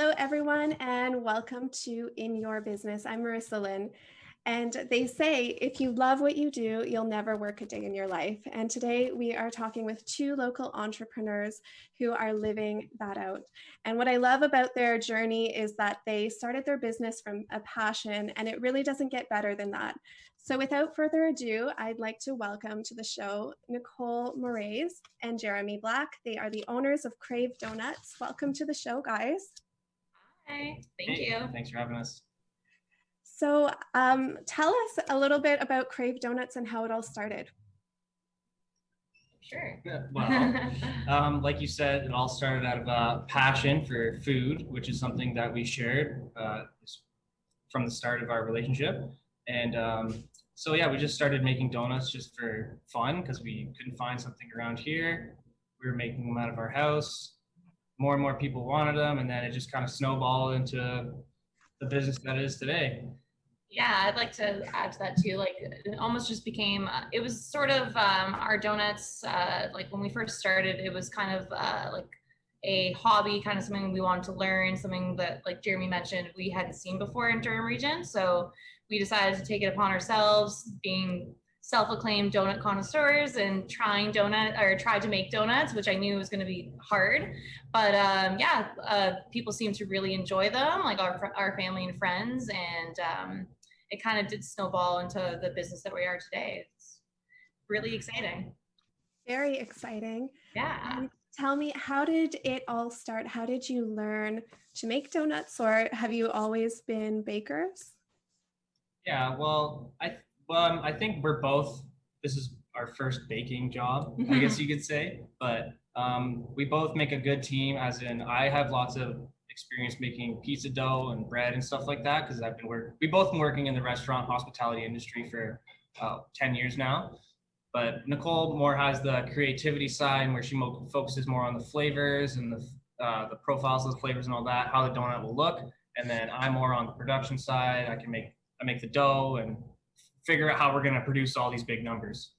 Hello, everyone, and welcome to In Your Business. I'm Marissa, Lynn, and they say if you love what you do, you'll never work a day in your life. And today we are talking with two local entrepreneurs who are living that out. And what I love about their journey is that they started their business from a passion, and it really doesn't get better than that. So without further ado, I'd like to welcome to the show Nicole Moraes and Jeremy Black. They are the owners of Crave Doughnuts. Welcome to the show, guys. Hi, thank you. Thanks for having us. So tell us a little bit about Crave Doughnuts and how it all started. Sure. Well, like you said, it all started out of a passion for food, which is something that we shared from the start of our relationship. And so, yeah, we just started making donuts just for fun because we couldn't find something around here. We were making them out of our house. More and more people wanted them, and then it just kind of snowballed into the business that it is today. Yeah, I'd like to add to that too. Like, it almost just became, it was sort of our donuts, like when we first started, it was kind of like a hobby, kind of something we wanted to learn, something that, like Jeremy mentioned, we hadn't seen before in Durham region. So we decided to take it upon ourselves, being self-acclaimed donut connoisseurs and tried to make donuts, which I knew was going to be hard, but people seem to really enjoy them, like our family and friends, and it kind of did snowball into the business that we are today. It's really exciting. Very exciting. Yeah. Tell me, how did it all start? How did you learn to make donuts, or have you always been bakers? Yeah, well, I think we're both. This is our first baking job, I guess you could say. But we both make a good team. As in, I have lots of experience making pizza dough and bread and stuff like that because we both been working in the restaurant hospitality industry for 10 years now. But Nicole more has the creativity side where she focuses more on the flavors and the profiles of the flavors and all that, how the donut will look. And then I'm more on the production side. I make the dough and figure out how we're going to produce all these big numbers.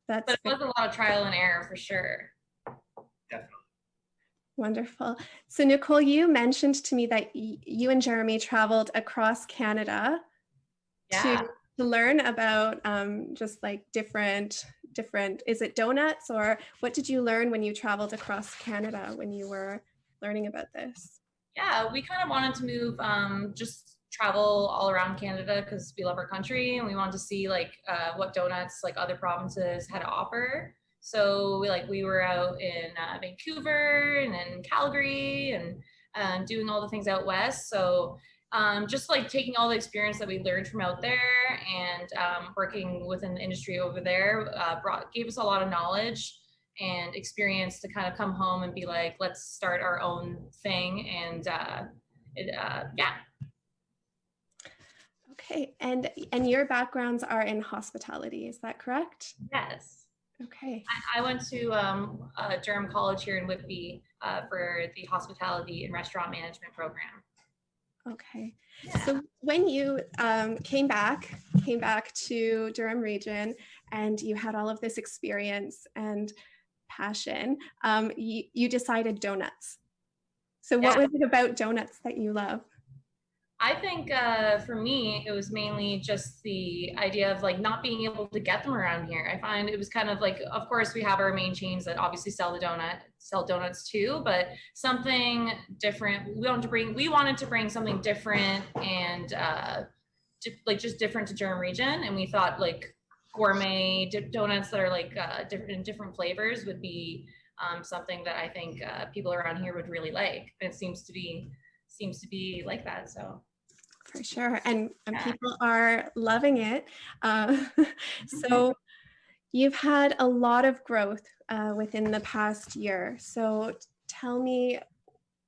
But it was a lot of trial and error for sure. Definitely. Wonderful. So Nicole, you mentioned to me that you and Jeremy traveled across Canada to learn about just like different, is it donuts, or what did you learn when you traveled across Canada when you were learning about this? Yeah, we kind of wanted to move, just travel all around Canada because we love our country and we wanted to see like what donuts like other provinces had to offer. So we were out in Vancouver and in Calgary and doing all the things out west. So just like taking all the experience that we learned from out there and working within the industry over there gave us a lot of knowledge and experience to kind of come home and be like, let's start our own thing. And yeah. Okay, and your backgrounds are in hospitality, is that correct? Yes. Okay. I went to Durham College here in Whitby for the hospitality and restaurant management program. Okay. Yeah. So when you came back to Durham region and you had all of this experience and passion, you decided donuts. So what was it about donuts that you love? I think for me, it was mainly just the idea of like not being able to get them around here. I find it was kind of like, of course, we have our main chains that obviously sell donuts too, but something different. We wanted to bring something different and just different to Durham region, and we thought like gourmet donuts that are like different flavors would be something that I think people around here would really like. And it seems to be like that. So for sure, and people are loving it. So you've had a lot of growth within the past year. So tell me,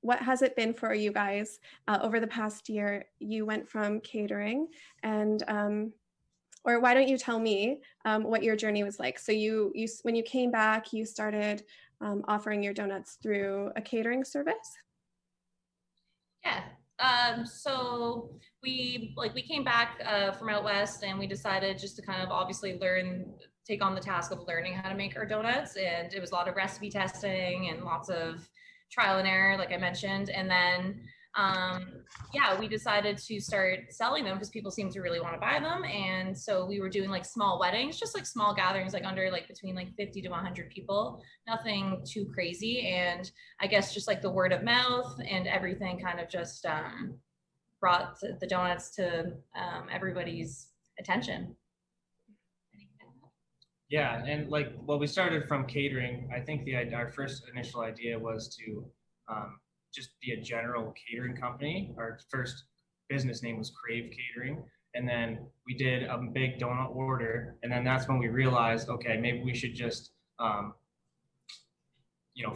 what has it been for you guys over the past year? You went from catering and or why don't you tell me what your journey was like? So you when you came back, you started offering your donuts through a catering service? Yeah. So we came back from out west and we decided just to kind of obviously take on the task of learning how to make our donuts. And it was a lot of recipe testing and lots of trial and error, like I mentioned. And then, yeah, we decided to start selling them because people seemed to really want to buy them. And so we were doing like small weddings, just like small gatherings, like under like between like 50 to 100 people, nothing too crazy. And I guess just like the word of mouth and everything kind of just brought the donuts to everybody's attention. Yeah, and like, well, we started from catering. I think our first initial idea was to just be a general catering company. Our first business name was Crave Catering, and then we did a big donut order, and then that's when we realized, okay, maybe we should just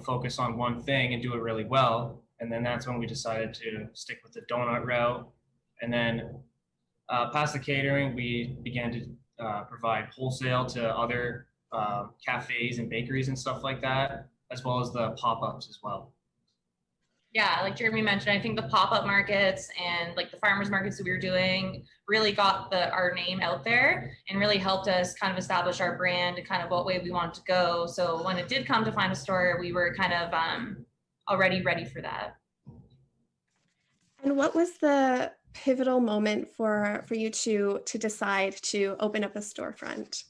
focus on one thing and do it really well. And then that's when we decided to stick with the donut route. And then past the catering, we began to provide wholesale to other cafes and bakeries and stuff like that, as well as the pop-ups as well. Yeah, like Jeremy mentioned, I think the pop-up markets and like the farmers markets that we were doing really got our name out there and really helped us kind of establish our brand and kind of what way we wanted to go. So when it did come to find a store, we were kind of already ready for that. And what was the pivotal moment for you to decide to open up a storefront?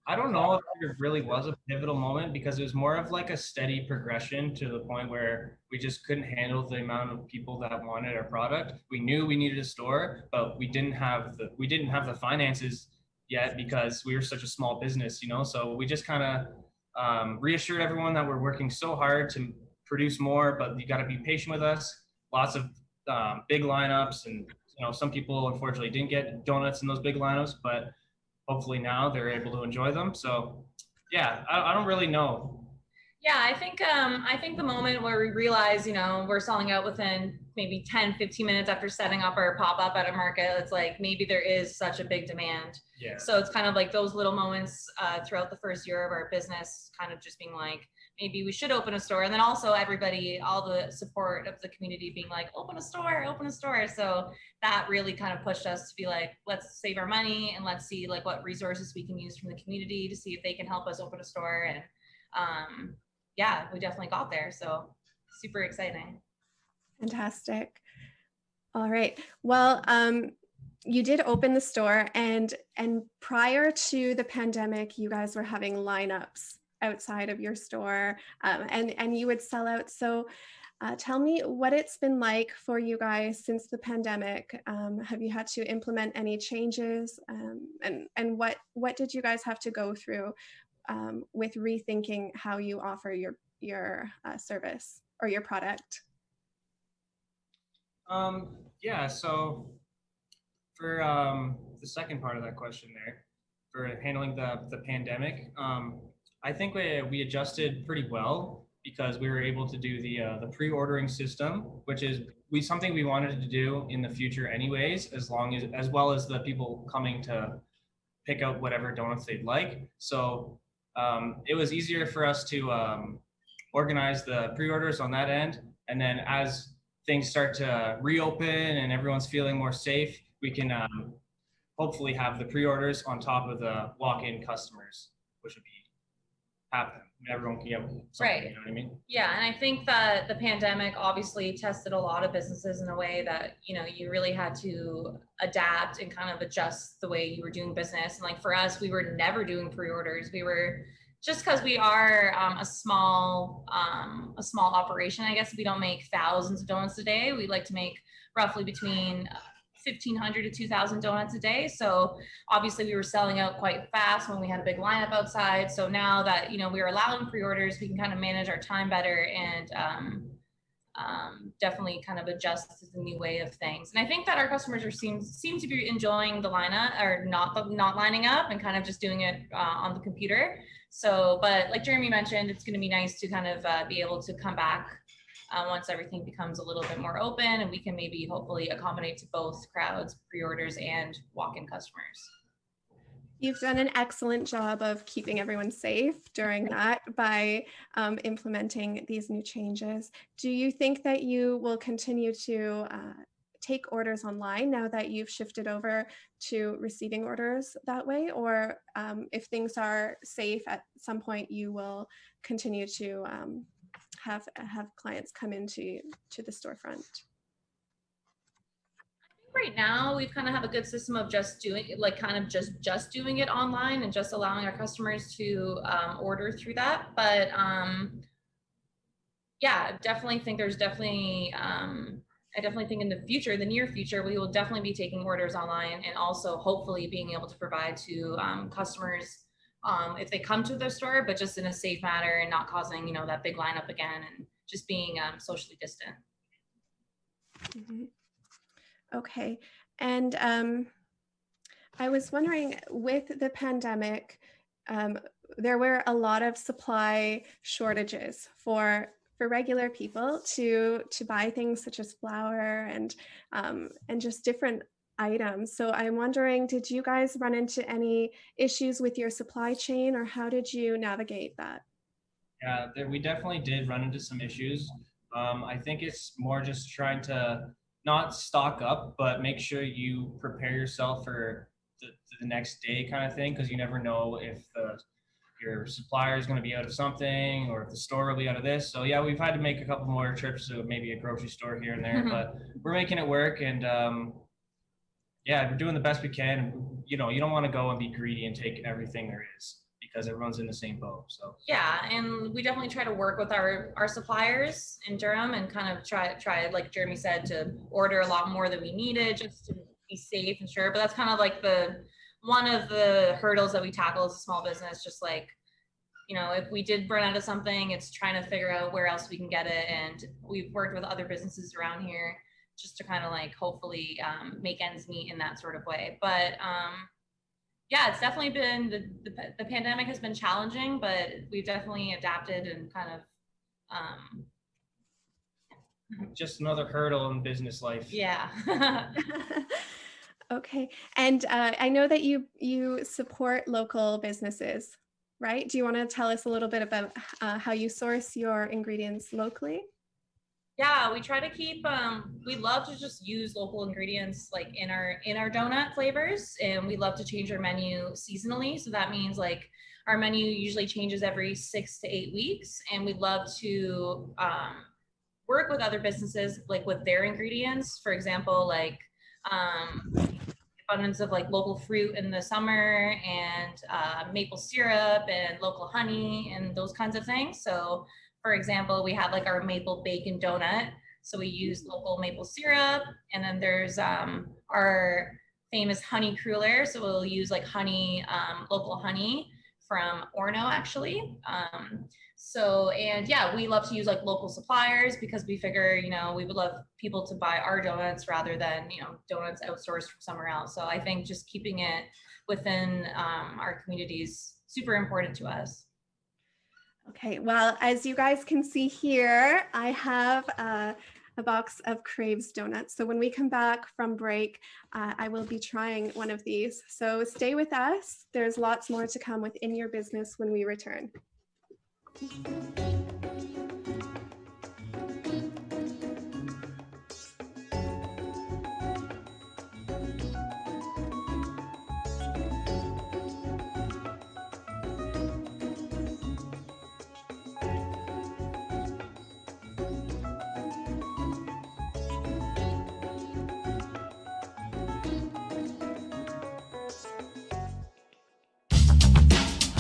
I don't know if there really was a pivotal moment, because it was more of like a steady progression to the point where we just couldn't handle the amount of people that wanted our product. We knew we needed a store, but we didn't have the finances yet because we were such a small business, so we just kind of reassured everyone that we're working so hard to produce more, but you got to be patient with us. Lots of big lineups, and some people unfortunately didn't get donuts in those big lineups, but hopefully now they're able to enjoy them. So yeah, I don't really know. Yeah, I think the moment where we realize, we're selling out within maybe 10, 15 minutes after setting up our pop-up at a market, it's like maybe there is such a big demand. Yeah. So it's kind of like those little moments throughout the first year of our business, kind of just being like, maybe we should open a store. And then also everybody, all the support of the community being like, open a store. So that really kind of pushed us to be like, let's save our money and let's see like what resources we can use from the community to see if they can help us open a store. And yeah, we definitely got there. So super exciting. Fantastic. All right. Well, you did open the store, and prior to the pandemic, you guys were having lineups outside of your store, and you would sell out. So tell me what it's been like for you guys since the pandemic. Have you had to implement any changes? And what did you guys have to go through with rethinking how you offer your service or your product? Yeah, so for the second part of that question there, for handling the pandemic, I think we adjusted pretty well, because we were able to do the pre-ordering system, which is something we wanted to do in the future anyways, as well as the people coming to pick out whatever donuts they'd like. So it was easier for us to organize the pre-orders on that end, and then as things start to reopen and everyone's feeling more safe, we can hopefully have the pre-orders on top of the walk-in customers, which would be happen. Everyone can get something, right. You know what I mean? Yeah, and I think that the pandemic obviously tested a lot of businesses in a way that, you really had to adapt and kind of adjust the way you were doing business. And like for us, we were never doing pre-orders. We were, just because we are a small operation, I guess. We don't make thousands of donuts a day. We like to make roughly between 1,500 to 2,000 donuts a day. So obviously we were selling out quite fast when we had a big lineup outside. So now that, we are allowing pre-orders, we can kind of manage our time better and definitely kind of adjust to the new way of things. And I think that our customers seem to be enjoying the lineup, or not lining up and kind of just doing it on the computer. So, but like Jeremy mentioned, it's going to be nice to kind of be able to come back once everything becomes a little bit more open, and we can maybe hopefully accommodate to both crowds, pre-orders and walk-in customers. You've done an excellent job of keeping everyone safe during that by implementing these new changes. Do you think that you will continue to take orders online now that you've shifted over to receiving orders that way? Or if things are safe, at some point you will continue to have clients come into the storefront? Right now, we've kind of have a good system of just doing it, like kind of just doing it online and just allowing our customers to order through that. But yeah, I definitely think there's definitely, I definitely think in the future, the near future, we will definitely be taking orders online and also hopefully being able to provide to customers if they come to the store, but just in a safe manner and not causing, you know, that big lineup again and just being socially distant. Mm-hmm. Okay. And I was wondering, with the pandemic, there were a lot of supply shortages for regular people to buy things such as flour and just different items. So I'm wondering, did you guys run into any issues with your supply chain, or how did you navigate that? Yeah, we definitely did run into some issues. I think it's more just trying to not stock up, but make sure you prepare yourself for the next day kind of thing, because you never know if your supplier is going to be out of something or if the store will be out of this. So yeah, we've had to make a couple more trips to maybe a grocery store here and there, but we're making it work. And yeah, we're doing the best we can. You know, you don't want to go and be greedy and take everything there is, because everyone's in the same boat. So yeah, and we definitely try to work with our suppliers in Durham and kind of try like Jeremy said, to order a lot more than we needed just to be safe and sure. But that's kind of like one of the hurdles that we tackle as a small business. Just like, you know, if we did run out of something, it's trying to figure out where else we can get it. And we've worked with other businesses around here just to kind of like hopefully make ends meet in that sort of way. But yeah, it's definitely been, the pandemic has been challenging, but we've definitely adapted and kind of. Just another hurdle in business life. Yeah. Okay. And I know that you support local businesses, right? Do you want to tell us a little bit about how you source your ingredients locally? Yeah, we try to keep, we love to just use local ingredients like in our donut flavors, and we love to change our menu seasonally. So that means like our menu usually changes every 6 to 8 weeks, and we love to work with other businesses like with their ingredients. For example, like abundance of like local fruit in the summer and maple syrup and local honey and those kinds of things. So for example, we have like our maple bacon donut. So we use local maple syrup, and then there's our famous honey cruller. So we'll use like honey, local honey from Orno actually. So, and yeah, we love to use like local suppliers because we figure, you know, we would love people to buy our donuts rather than, you know, donuts outsourced from somewhere else. So I think just keeping it within our community is super important to us. Okay, well, as you guys can see here, I have a box of Crave's donuts. So when we come back from break, I will be trying one of these. So stay with us. There's lots more to come within your business when we return.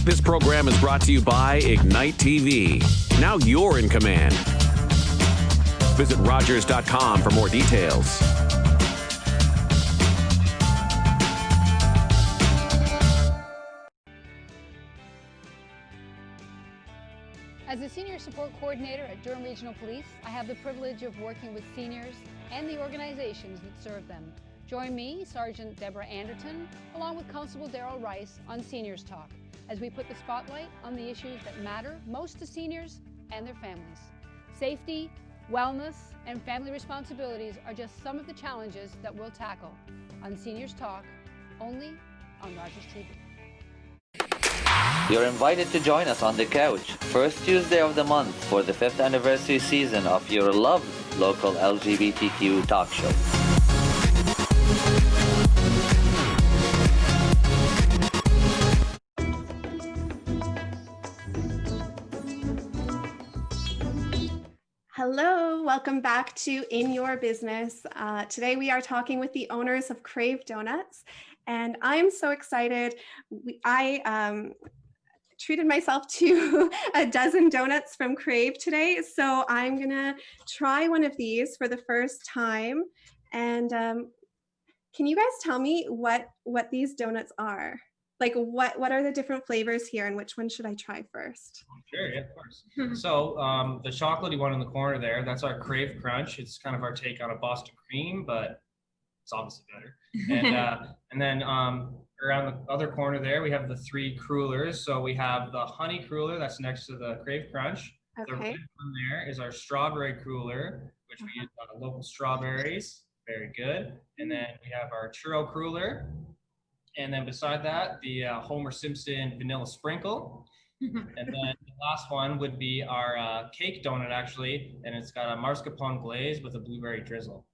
This program is brought to you by Ignite TV. Now you're in command. Visit Rogers.com for more details. As a senior support coordinator at Durham Regional Police, I have the privilege of working with seniors and the organizations that serve them. Join me, Sergeant Deborah Anderton, along with Constable Daryl Rice on Seniors Talk, as we put the spotlight on the issues that matter most to seniors and their families. Safety, wellness, and family responsibilities are just some of the challenges that we'll tackle on Seniors Talk, only on Rogers TV. You're invited to join us on the couch, first Tuesday of the month for the 5th anniversary season of your loved local LGBTQ talk show. Hello, welcome back to In Your Business. Today we are talking with the owners of Crave Doughnuts, and I'm so excited. I treated myself to a dozen donuts from Crave today, so I'm gonna try one of these for the first time. And can you guys tell me what these donuts are? Like what are the different flavors here, and which one should I try first? Sure, yeah, of course. So the chocolatey one in the corner there, that's our Crave Crunch. It's kind of our take on a Boston cream, but it's obviously better. And then around the other corner there, we have the 3 crullers. So we have the honey cruller that's next to the Crave Crunch. Okay. The red one there is our strawberry cruller, which we use local strawberries. Very good. And then we have our churro cruller. And then beside that, the Homer Simpson vanilla sprinkle. And then the last one would be our cake donut, actually, and it's got a mascarpone glaze with a blueberry drizzle.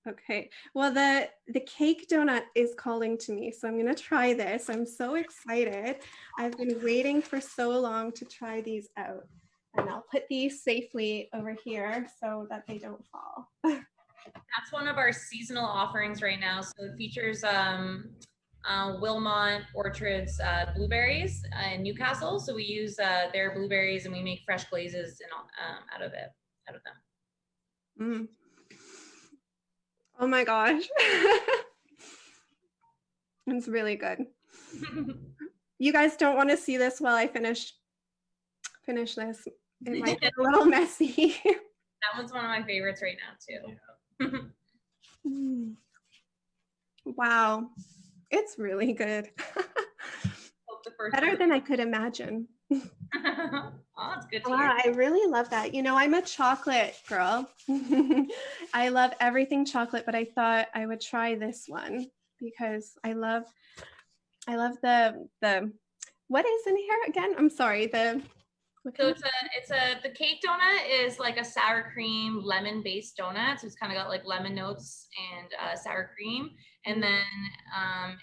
Okay, well, the cake donut is calling to me, so I'm gonna try this. I'm so excited. I've been waiting for so long to try these out, and I'll put these safely over here so that they don't fall. That's one of our seasonal offerings right now. So it features Wilmot Orchard's blueberries in Newcastle. So we use their blueberries and we make fresh glazes and out of them. Mm. Oh my gosh. It's really good. You guys don't want to see this while I finish this. It might get a little messy. That one's one of my favorites right now too. Yeah. Wow. It's really good. Better than I could imagine. Oh, it's good to Wow, hear. I really love that. You know, I'm a chocolate girl. I love everything chocolate, but I thought I would try this one because I love the what is in here again? I'm sorry. The cake donut is like a sour cream lemon based donut. So it's kind of got like lemon notes and sour cream. And then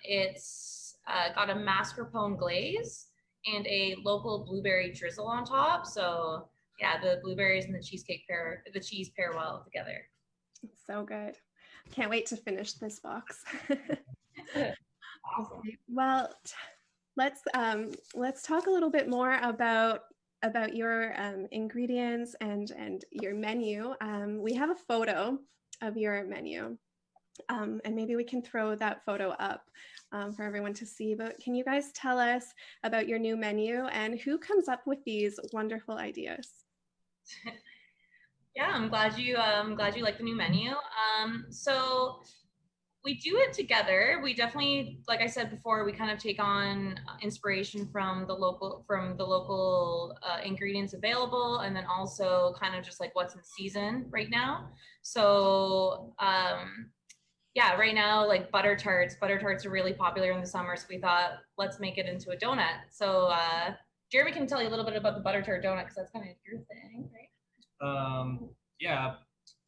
it's got a mascarpone glaze and a local blueberry drizzle on top. So yeah, the blueberries and the cheese pair well together. It's so good. Can't wait to finish this box. Awesome. Okay, well, let's talk a little bit more about your ingredients and your menu. We have a photo of your menu, and maybe we can throw that photo up for everyone to see. But can you guys tell us about your new menu and who comes up with these wonderful ideas? Yeah, I'm glad you like the new menu. So we do it together. We definitely, like I said before, we kind of take on inspiration from the local ingredients available, and then also kind of just like what's in season right now. So yeah, right now, like butter tarts are really popular in the summer. So we thought, let's make it into a donut. So Jeremy can tell you a little bit about the butter tart donut because that's kind of your thing, right? Yeah,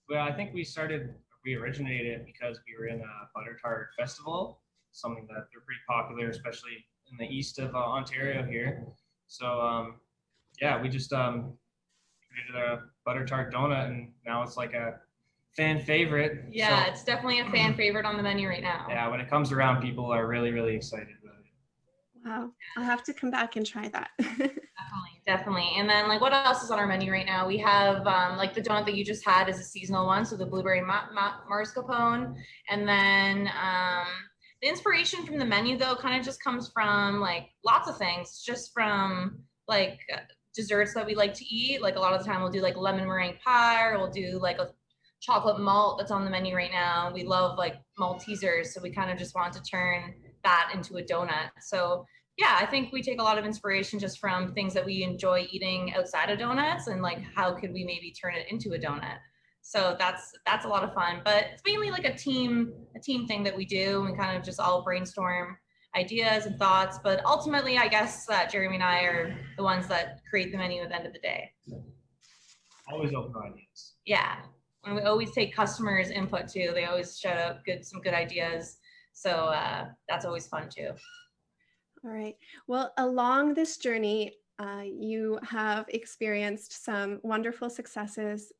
well, I think we originated it because we were in a butter tart festival, something that they're pretty popular, especially in the east of Ontario here. So yeah, we just created a butter tart donut, and now it's like a fan favorite. Yeah, so, it's definitely a fan favorite on the menu right now. Yeah, when it comes around, people are really, really excited about it. Wow, I'll have to come back and try that. Definitely. And then like what else is on our menu right now? We have like the donut that you just had is a seasonal one. So the blueberry mascarpone. And then the inspiration from the menu though kind of just comes from like lots of things, just from like desserts that we like to eat. Like a lot of the time we'll do like lemon meringue pie, or we'll do like a chocolate malt that's on the menu right now. We love like Maltesers. So we kind of just want to turn that into a donut. So yeah, I think we take a lot of inspiration just from things that we enjoy eating outside of donuts, and like how could we maybe turn it into a donut. So that's a lot of fun, but it's mainly like a team thing that we do. We kind of just all brainstorm ideas and thoughts, but ultimately I guess that Jeremy and I are the ones that create the menu at the end of the day. Always open ideas. Yeah, and we always take customers' input too. They always shout out some good ideas. So that's always fun too. All right. Well, along this journey, You have experienced some wonderful successes.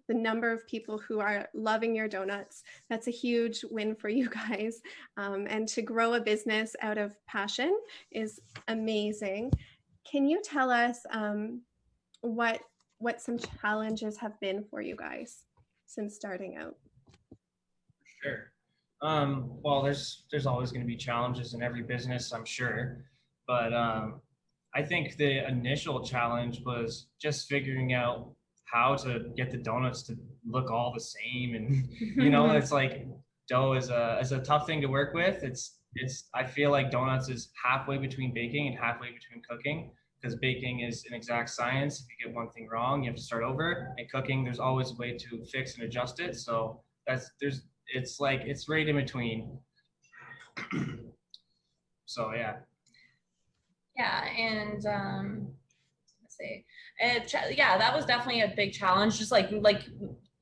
The number of people who are loving your donuts, that's a huge win for you guys. And to grow a business out of passion is amazing. Can you tell us what some challenges have been for you guys since starting out? Sure. Well, there's always going to be challenges in every business, I'm sure. But I think the initial challenge was just figuring out how to get the donuts to look all the same. And, you know, it's like dough is a tough thing to work with. I feel like donuts is halfway between baking and halfway between cooking, because baking is an exact science. If you get one thing wrong, you have to start over. And cooking, there's always a way to fix and adjust it. So it's right in between. So yeah. Yeah, and let's see, that was definitely a big challenge. Just like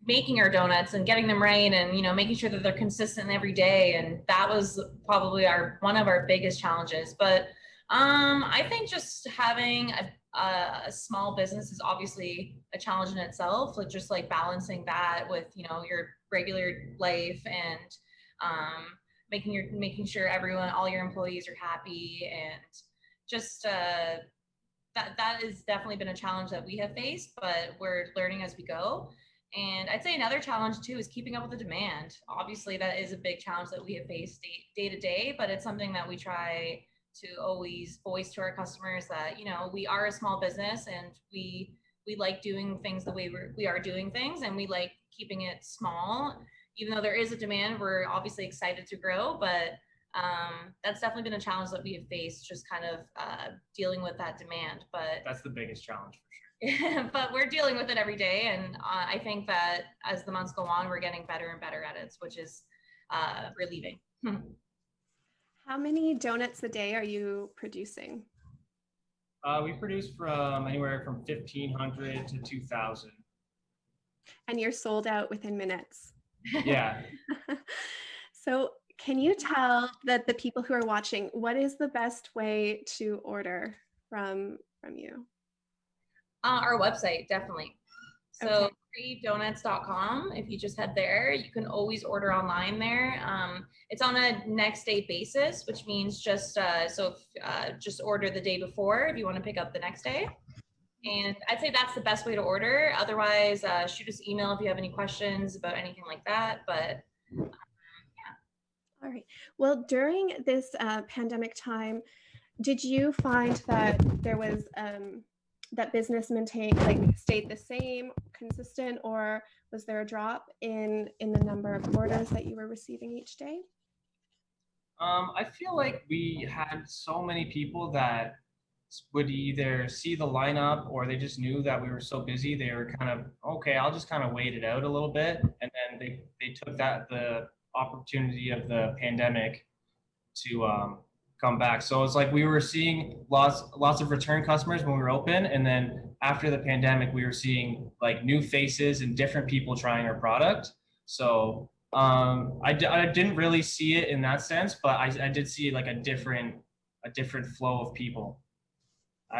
making our donuts and getting them right, and making sure that they're consistent every day. And that was probably one of our biggest challenges. But I think just having a small business is obviously a challenge in itself. Like just like balancing that with your regular life and making sure all your employees are happy, and just that has definitely been a challenge that we have faced, but we're learning as we go. And I'd say another challenge too is keeping up with the demand. Obviously, that is a big challenge that we have faced day to day, but it's something that we try to always voice to our customers that we are a small business, and we like doing things the way we are doing things, and we like keeping it small. Even though there is a demand, we're obviously excited to grow, but that's definitely been a challenge that we have faced, just kind of dealing with that demand. But that's the biggest challenge for sure. But we're dealing with it every day, and I think that as the months go on, we're getting better and better at it, which is relieving. How many donuts a day are you producing? We produce from anywhere from 1,500 to 2,000. And you're sold out within minutes. Yeah. So can you tell that the people who are watching, what is the best way to order from you? Our website, definitely. So okay. CraveDoughnuts.com. If you just head there, you can always order online there. It's on a next day basis, which means just order the day before if you want to pick up the next day. And I'd say that's the best way to order. Otherwise, shoot us an email if you have any questions about anything like that. But yeah. All right. Well, during this pandemic time, did you find that there was that business stayed the same, consistent, or was there a drop in the number of orders that you were receiving each day? I feel like we had so many people that would either see the lineup, or they just knew that we were so busy. They were kind of, okay, I'll just kind of wait it out a little bit. And then they took the opportunity of the pandemic to come back. So it's like we were seeing lots of return customers when we were open, and then after the pandemic we were seeing like new faces and different people trying our product. So I didn't really see it in that sense, but I did see like a different flow of people.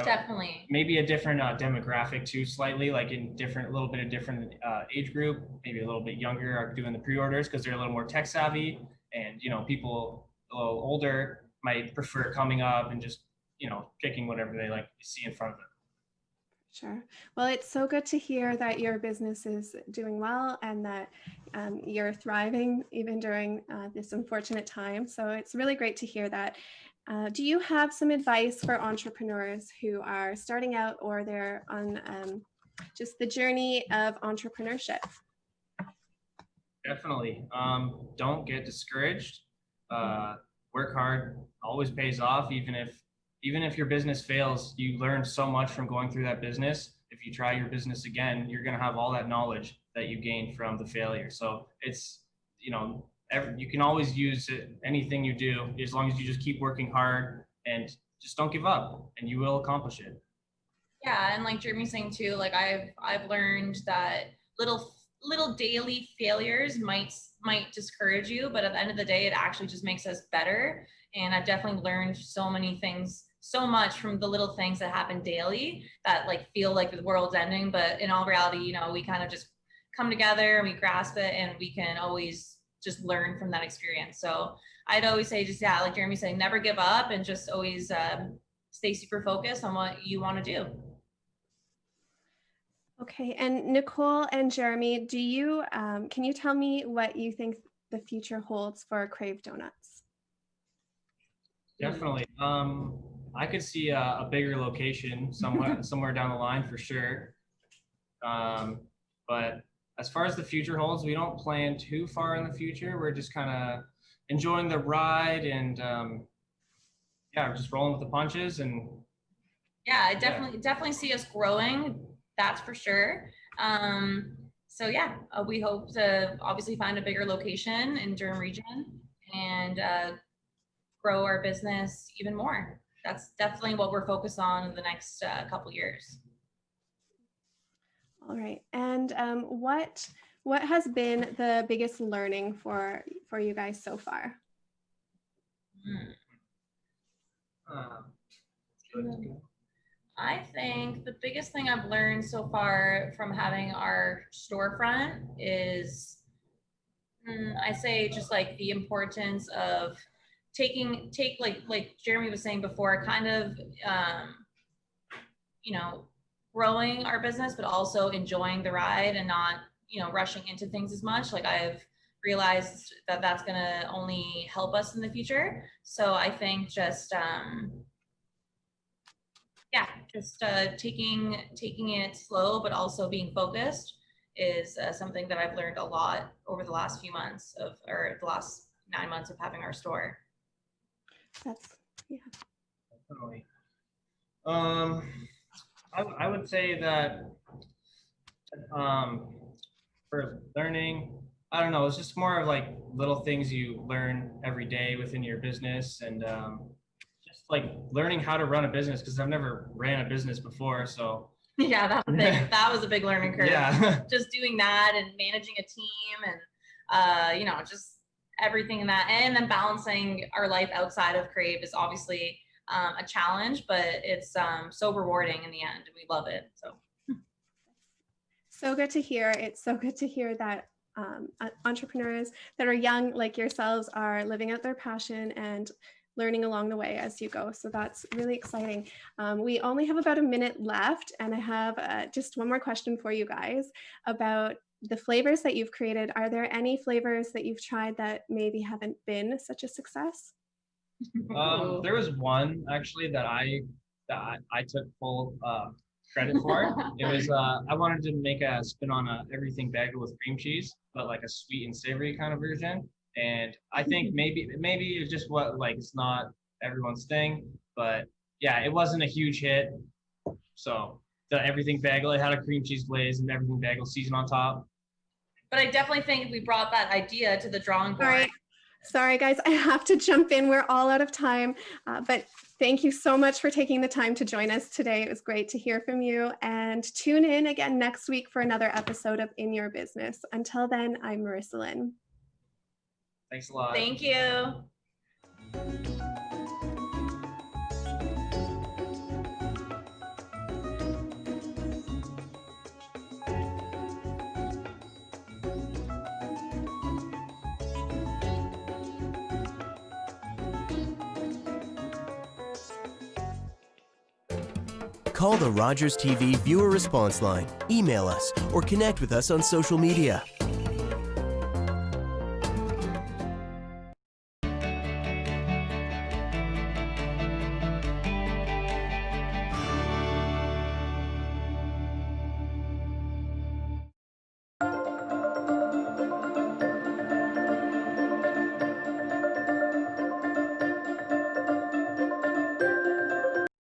Definitely. Maybe a different demographic too, slightly, like a little bit of different age group, maybe a little bit younger are doing the pre-orders because they're a little more tech savvy, and people a little older might prefer coming up and just picking whatever they like to see in front of them. Sure. Well, it's so good to hear that your business is doing well and that you're thriving even during this unfortunate time. So it's really great to hear that. Do you have some advice for entrepreneurs who are starting out, or they're on just the journey of entrepreneurship? Definitely. Don't get discouraged. Work hard, always pays off. Even if your business fails, you learn so much from going through that business. If you try your business again, you're going to have all that knowledge that you gained from the failure. So it's, you can always use anything you do, as long as you just keep working hard and just don't give up, and you will accomplish it. Yeah, and like Jeremy's saying too, like I've learned that little daily failures might discourage you, but at the end of the day, it actually just makes us better. And I've definitely learned so many things so much from the little things that happen daily that like feel like the world's ending, but in all reality, you know, we kind of just come together and we grasp it, and we can always just learn from that experience. So I'd always say, just, yeah, like Jeremy said, never give up, and just always stay super focused on what you want to do. Okay, and Nicole and Jeremy, do you can you tell me what you think the future holds for Crave Doughnuts? Definitely. I could see a bigger location somewhere down the line for sure. But as far as the future holds, we don't plan too far in the future. We're just kind of enjoying the ride, and yeah, we're just rolling with the punches. And yeah, I definitely see us growing. That's for sure. So yeah, we hope to obviously find a bigger location in Durham region and grow our business even more. That's definitely what we're focused on in the next couple years. All right, and what has been the biggest learning for you guys so far? I think the biggest thing I've learned so far from having our storefront is, I say, just like the importance of take like Jeremy was saying before, kind of you know, growing our business, but also enjoying the ride and not, you know, rushing into things as much. Like I've realized that that's gonna only help us in the future. So I think just taking it slow, but also being focused is something that I've learned a lot over the last few months or the last 9 months of having our store. That's, yeah. Definitely. I would say that for learning, I don't know, it's just more of like little things you learn every day within your business, and just like learning how to run a business, because I've never ran a business before. So yeah, that was a big learning curve. Yeah. Just doing that and managing a team and you know, just everything in that, and then balancing our life outside of Crave is obviously a challenge, but it's so rewarding in the end, and we love it. So good to hear. It's so good to hear that entrepreneurs that are young like yourselves are living out their passion and learning along the way as you go. So that's really exciting. We only have about a minute left, and I have just one more question for you guys about the flavors that you've created. Are there any flavors that you've tried that maybe haven't been such a success? There was one actually that I took full credit for. It was I wanted to make a spin on a everything bagel with cream cheese, but like a sweet and savory kind of version. And I think maybe it's just it's not everyone's thing, but yeah, it wasn't a huge hit. So the everything bagel, it had a cream cheese glaze and everything bagel season on top. But I definitely think we brought that idea to the drawing board. All right. Sorry, guys, I have to jump in. We're all out of time, but thank you so much for taking the time to join us today. It was great to hear from you, and tune in again next week for another episode of In Your Business. Until then, I'm Marissa Lynn. Thanks a lot. Thank you. Call the Rogers TV viewer response line, email us, or connect with us on social media.